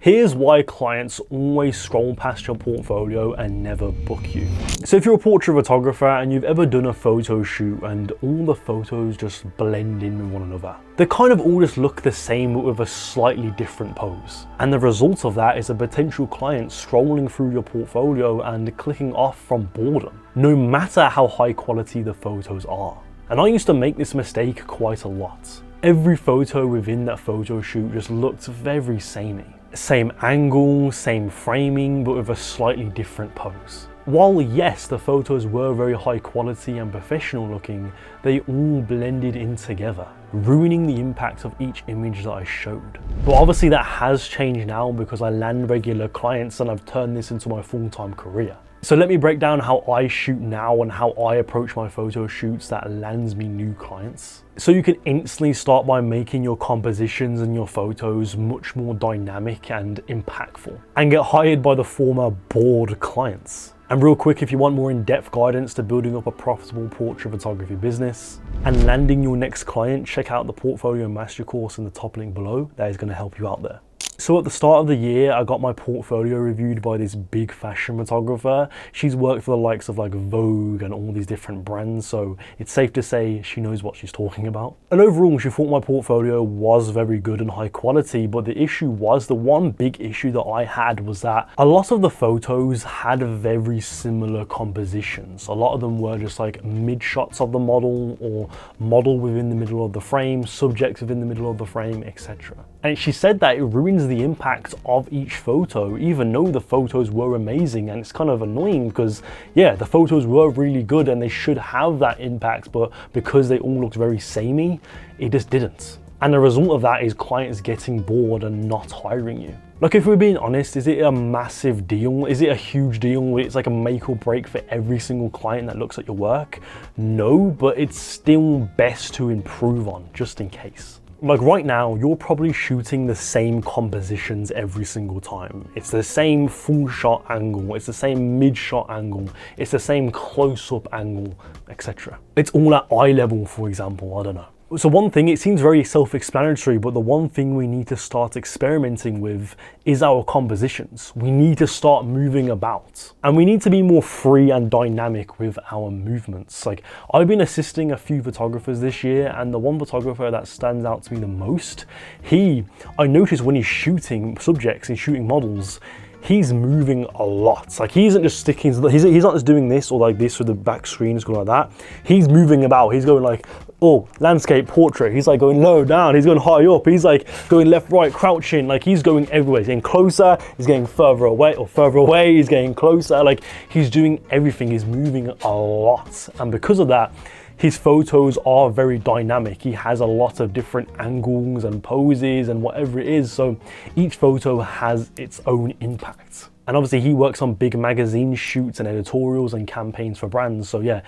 Here's why clients always scroll past your portfolio and never book you. So if you're a portrait photographer and you've ever done a photo shoot and all the photos just blend in with one another, they kind of all just look the same but with a slightly different pose. And the result of that is a potential client scrolling through your portfolio and clicking off from boredom, no matter how high quality the photos are. And I used to make this mistake quite a lot. Every photo within that photo shoot just looked very samey. Same angle, same framing, but with a slightly different pose. While yes, the photos were very high quality and professional looking, they all blended in together, ruining the impact of each image that I showed. But obviously that has changed now because I land regular clients and I've turned this into my full-time career. So let me break down how I shoot now and how I approach my photo shoots that lands me new clients. So you can instantly start by making your compositions and your photos much more dynamic and impactful, and get hired by the former bored clients. And real quick, if you want more in-depth guidance to building up a profitable portrait photography business and landing your next client, check out the Portfolio Mastery course in the top link below. That is going to help you out there. So at the start of the year, I got my portfolio reviewed by this big fashion photographer. She's worked for the likes of like Vogue and all these different brands, so it's safe to say she knows what she's talking about. And overall, she thought my portfolio was very good and high quality, but the issue was, the one big issue that I had was that a lot of the photos had very similar compositions. A lot of them were just like mid shots of the model, or model within the middle of the frame, subject within the middle of the frame, etc. And she said that it ruins the impact of each photo, even though the photos were amazing. And it's kind of annoying because, yeah, the photos were really good and they should have that impact, but because they all looked very samey, it just didn't. And the result of that is clients getting bored and not hiring you. Like, if we're being honest, is it a massive deal? Is it a huge deal? It's like a make or break for every single client that looks at your work? No, but it's still best to improve on, just in case. Like right now, you're probably shooting the same compositions every single time. It's the same full shot angle, it's the same mid shot angle, it's the same close up angle, etc. It's all at eye level, for example, I don't know. So one thing, it seems very self-explanatory, but the one thing we need to start experimenting with is our compositions. We need to start moving about, and we need to be more free and dynamic with our movements. Like, I've been assisting a few photographers this year, and the one photographer that stands out to me the most, I noticed when he's shooting subjects and shooting models, he's moving a lot. Like, he isn't just sticking to he's not just doing this or like this with the back screen, it's going like that. He's moving about. He's going like, oh, landscape, portrait. He's like going low, down. He's going high up. He's like going left, right, crouching. Like, he's going everywhere. He's getting closer. He's getting further away or further away. He's getting closer. Like, he's doing everything. He's moving a lot. And because of that, his photos are very dynamic. He has a lot of different angles and poses and whatever it is. So each photo has its own impact. And obviously he works on big magazine shoots and editorials and campaigns for brands. So yeah,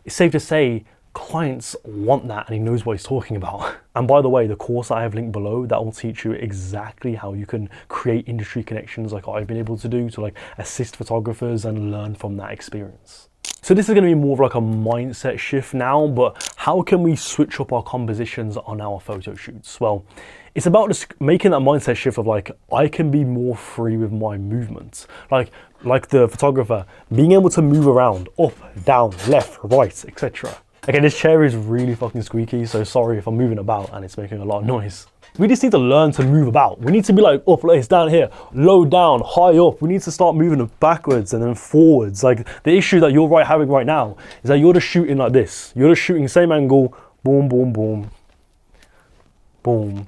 it's safe to say clients want that, and he knows what he's talking about. And by the way, the course I have linked below, that will teach you exactly how you can create industry connections like I've been able to do, to like assist photographers and learn from that experience. So this is going to be more of like a mindset shift now, but how can we switch up our compositions on our photo shoots? Well, it's about just making that mindset shift of like, I can be more free with my movements. Like the photographer, being able to move around, up, down, left, right, etc. Okay, this chair is really fucking squeaky, so sorry if I'm moving about and it's making a lot of noise. We just need to learn to move about. We need to be like up, like it's down here, low down, high up. We need to start moving backwards and then forwards. Like, the issue that you're having right now is that you're just shooting like this. You're just shooting same angle, boom, boom, boom, boom.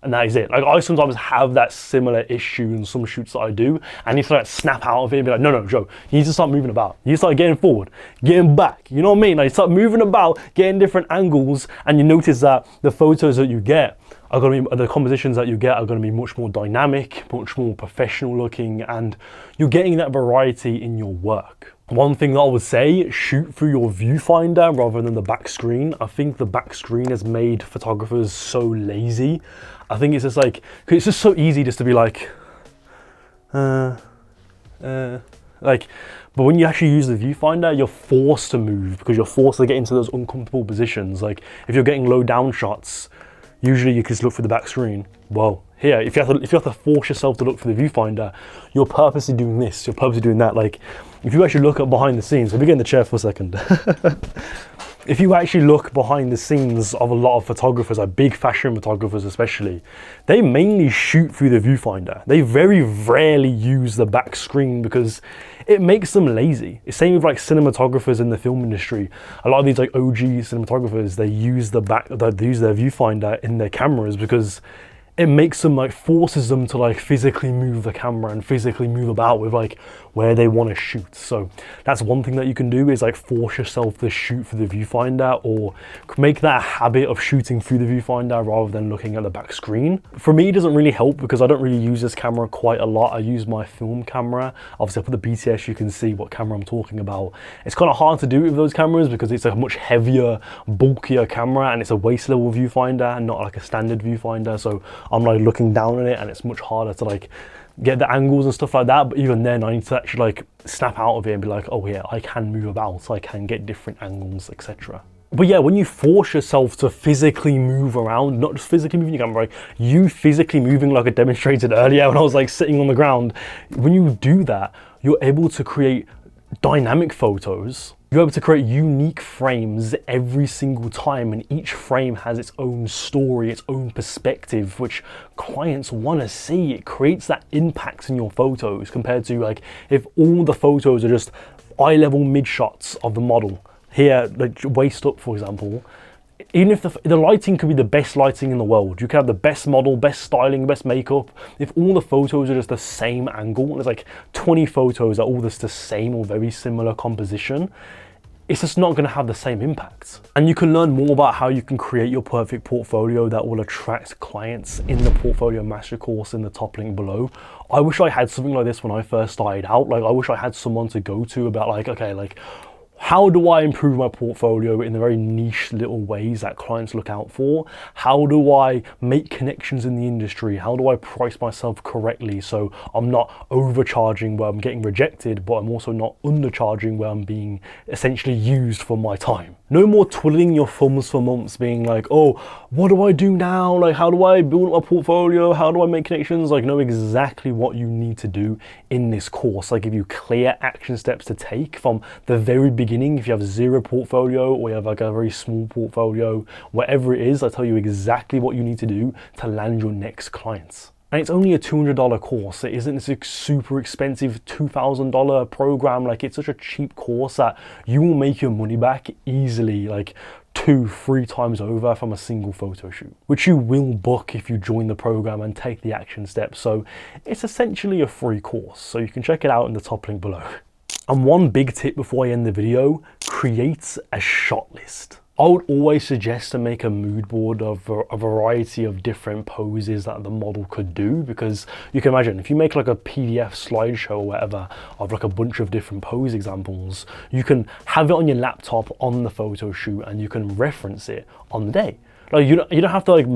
And that is it. Like, I sometimes have that similar issue in some shoots that I do, and you start to snap out of it and be like, no, Joe, you need to start moving about. You need to start getting forward, getting back. You know what I mean? Like, you start moving about, getting different angles, and you notice that the photos that you get are going to be, the compositions that you get are going to be much more dynamic, much more professional looking, and you're getting that variety in your work. One thing that I would say, shoot through your viewfinder rather than the back screen. I think the back screen has made photographers so lazy. I think it's just like, it's just so easy just to be like, but when you actually use the viewfinder, you're forced to move because you're forced to get into those uncomfortable positions. Like, if you're getting low down shots, usually you can just look for the back screen. Well, Here, if you have to force yourself to look through the viewfinder, you're purposely doing this, you're purposely doing that. Like, if you actually look at behind the scenes, let me get in the chair for a second. If you actually look behind the scenes of a lot of photographers, like big fashion photographers especially, they mainly shoot through the viewfinder. They very rarely use the back screen because it makes them lazy. It's same with like cinematographers in the film industry. A lot of these like OG cinematographers, they use their viewfinder in their cameras because it makes them, like, forces them to like physically move the camera and physically move about with like where they want to shoot. So that's one thing that you can do, is like force yourself to shoot through the viewfinder, or make that a habit of shooting through the viewfinder rather than looking at the back screen. For me, it doesn't really help because I don't really use this camera quite a lot. I use my film camera. Obviously I put the BTS, you can see what camera I'm talking about. It's kind of hard to do with those cameras because it's a much heavier, bulkier camera, and it's a waist level viewfinder and not like a standard viewfinder. So I'm like looking down on it and it's much harder to like get the angles and stuff like that. But even then I need to actually like snap out of it and be like, oh yeah, I can move about, so I can get different angles, etc. But yeah, when you force yourself to physically move around, not just physically moving your camera, right? You physically moving, like I demonstrated earlier when I was like sitting on the ground, when you do that, you're able to create dynamic photos. You're able to create unique frames every single time, and each frame has its own story, its own perspective, which clients want to see. It creates that impact in your photos compared to like if all the photos are just eye level mid shots of the model. Here, like waist up, for example, even if the lighting could be the best lighting in the world, you could have the best model, best styling, best makeup. If all the photos are just the same angle, there's like 20 photos that are all just the same or very similar composition, it's just not going to have the same impact. And you can learn more about how you can create your perfect portfolio that will attract clients in the Portfolio Master Course in the top link below. I wish I had something like this when I first started out. Like, I wish I had someone to go to about like, okay, like, how do I improve my portfolio in the very niche little ways that clients look out for? How do I make connections in the industry? How do I price myself correctly so I'm not overcharging where I'm getting rejected, but I'm also not undercharging where I'm being essentially used for my time? No more twiddling your thumbs for months being like, oh, what do I do now? Like, how do I build up my portfolio? How do I make connections? Like, know exactly what you need to do in this course. I give you clear action steps to take from the very beginning. If you have zero portfolio or you have like a very small portfolio, whatever it is, I tell you exactly what you need to do to land your next clients. And it's only a $200 course. It isn't this super expensive $2,000 program. Like, it's such a cheap course that you will make your money back easily, like 2-3 times over from a single photo shoot, which you will book if you join the program and take the action steps. So it's essentially a free course. So you can check it out in the top link below. And one big tip before I end the video, create a shot list. I would always suggest to make a mood board of a variety of different poses that the model could do, because you can imagine if you make like a PDF slideshow or whatever of like a bunch of different pose examples, you can have it on your laptop on the photo shoot and you can reference it on the day. Like, you don't have to like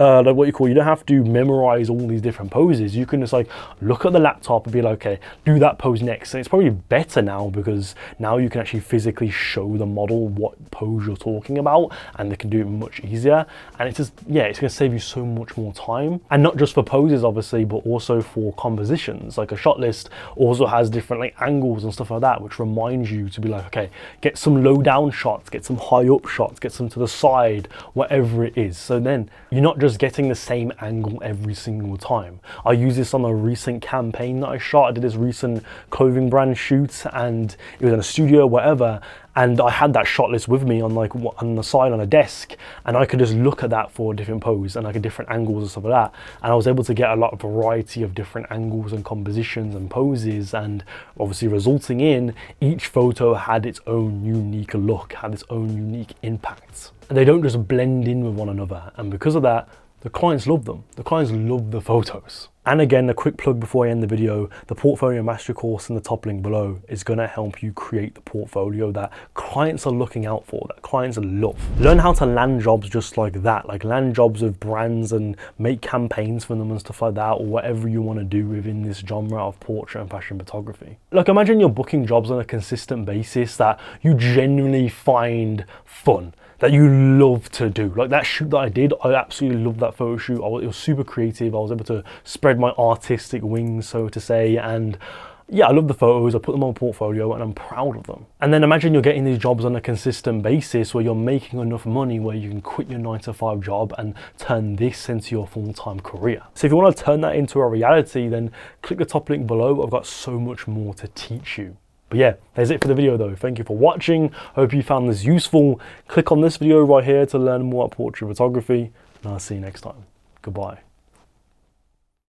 you don't have to memorize all these different poses. You can just like look at the laptop and be like, okay, do that pose next. And it's probably better now because now you can actually physically show the model what pose you're talking about and they can do it much easier. And it's just, yeah, it's gonna save you so much more time. And not just for poses, obviously, but also for compositions. Like a shot list also has different like angles and stuff like that, which reminds you to be like, okay, get some low down shots, get some high up shots, get some to the side, whatever it is. So then you're not just getting the same angle every single time. I use this on a recent campaign that I shot. I did this recent clothing brand shoot and it was in a studio, whatever, and I had that shot list with me on like on the side on a desk, and I could just look at that for different poses and like a different angles and stuff like that, and I was able to get a lot of variety of different angles and compositions and poses, and obviously resulting in each photo had its own unique look, had its own unique impact. And they don't just blend in with one another, and because of that, the clients love them. The clients love the photos. And again, a quick plug before I end the video, the Portfolio Master Course in the top link below is gonna help you create the portfolio that clients are looking out for, that clients love. Learn how to land jobs just like that, like land jobs with brands and make campaigns for them and stuff like that, or whatever you wanna do within this genre of portrait and fashion photography. Like, imagine you're booking jobs on a consistent basis that you genuinely find fun, that you love to do. Like that shoot that I did, I absolutely loved that photo shoot. It was super creative. I was able to spread my artistic wings, so to say, and yeah, I love the photos, I put them on my portfolio and I'm proud of them. And then imagine you're getting these jobs on a consistent basis where you're making enough money where you can quit your 9-to-5 job and turn this into your full-time career. So if you want to turn that into a reality, then click the top link below. I've got so much more to teach you. But yeah, that's it for the video though. Thank you for watching. Hope you found this useful. Click on this video right here to learn more about portrait photography, and I'll see you next time. Goodbye.